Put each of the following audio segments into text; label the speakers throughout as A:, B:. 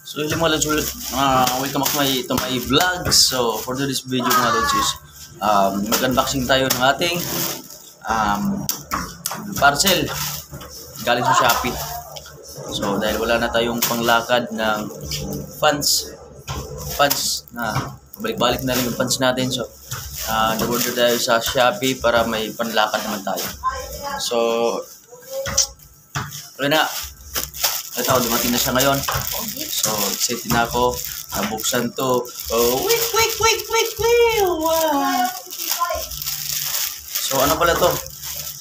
A: So yun mga lods, welcome back to my vlog. So for today's video mga lods is mag-unboxing tayo ng ating parcel galing sa Shopee. So dahil wala na tayong panglakad ng funds na balik-balik na rin yung funds natin. So nag-order tayo sa Shopee para may panlakad naman tayo. So okay na. Ito, dumating na siya ngayon. So, excited na ako. Nabuksan to. Oh, wait. Wow. So, ano pala to?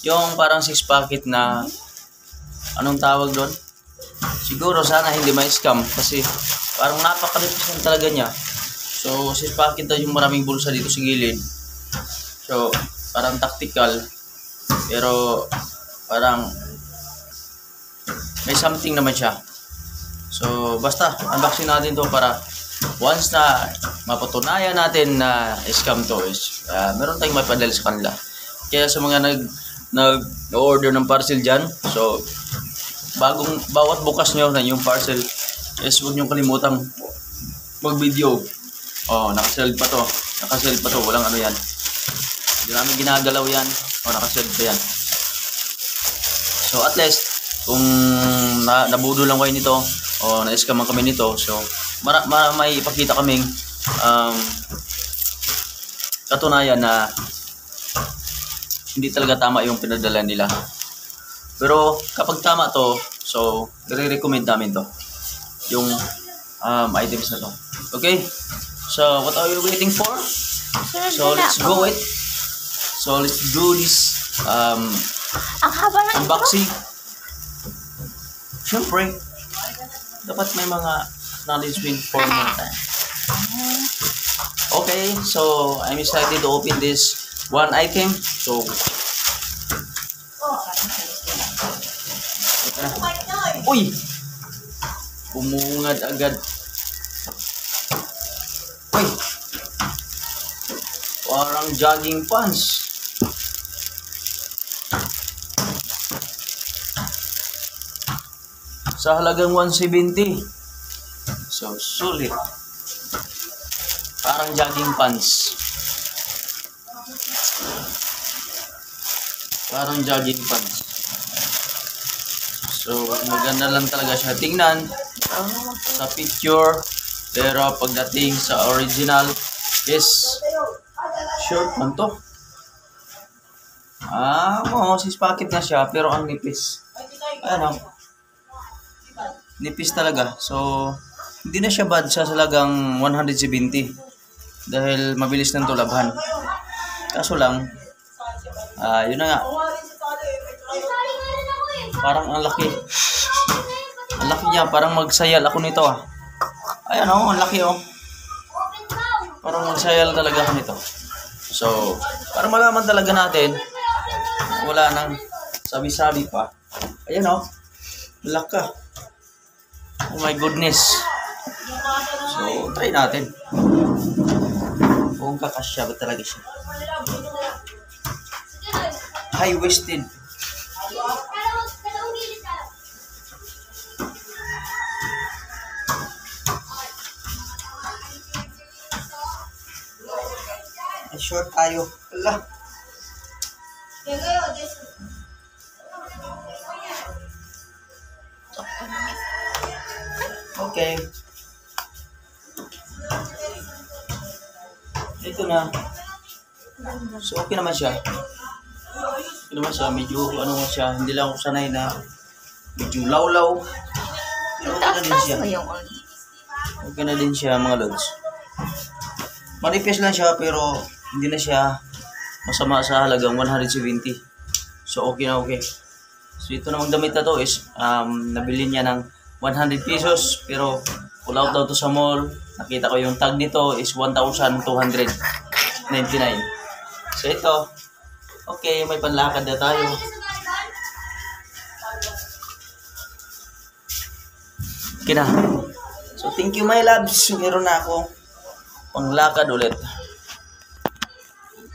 A: Yung parang 6 packet na, anong tawag doon? Siguro, sana hindi ma-scam. Kasi, parang napaka-represent talaga niya. So, 6 packet na yung maraming bulsa dito sa gilid. So, parang tactical. Pero, parang, may something naman siya. So, basta, unboxing natin to para once na mapatunayan natin na scam to is, meron tayong mapadala sa kanila. Kaya sa mga nag-order ng parcel dyan, so, bawat bukas nyo na yung parcel is huwag nyo kalimutang mag-video. Oh, nakaself pa to. Walang ano yan. Hindi namin ginagalaw yan. Oh, nakaself pa yan. So, at least, kung nabudo lang kayo nito o na-scaman kami nito, so may ipakita kaming katunayan na hindi talaga tama yung pinadala nila. Pero kapag tama to, so i-recommend namin to yung items na to. Okay, so what are you waiting for? So let's go it. So let's do this unboxing. Siyempre, dapat may mga acknowledgement form natin. Okay, so I'm excited to open this one item. So, uy! Bumungad agad. Uy! Parang jogging pants. Sa halagang 170. So, sulit. Parang jogging pants. So, maganda lang talaga siya tingnan sa picture. Pero pagdating sa original is short man to. Oo, 6 packet na siya pero ang nipis. Ano? Nipis talaga. So, hindi na siya bad sa halagang 170 dahil mabilis nang tulabhan. Kaso lang, yun na nga. Parang ang laki. Ang laki niya. Parang magsayal ako nito Ayan ang laki Parang magsayal talaga ako nito. So, para malaman talaga natin, wala nang sabi-sabi pa. Ayan laka. Oh my goodness. So, try natin. Kung kakasya ba talaga siya. High-waisted. Short tayo. Ala. Okay. Ito na. So, okay naman siya. Medyo hindi lang ako sanay na medyo lawlaw. Okay na din siya mga lods. Manipis lang siya pero hindi na siya masama sa halagang 170. So, okay na okay. So, ito namang damit na to is nabili niya ng 100 pesos pero pull out daw to sa mall. Nakita ko yung tag nito is 1,299. So ito, okay, may panlakad na tayo. Okay na. So thank you my loves. Meron na ako panglakad ulit.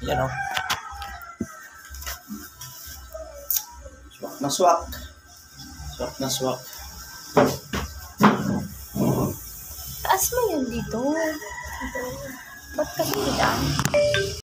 A: Yan Swak na swak.
B: Itaas mo yan dito. Ba't kasi dito?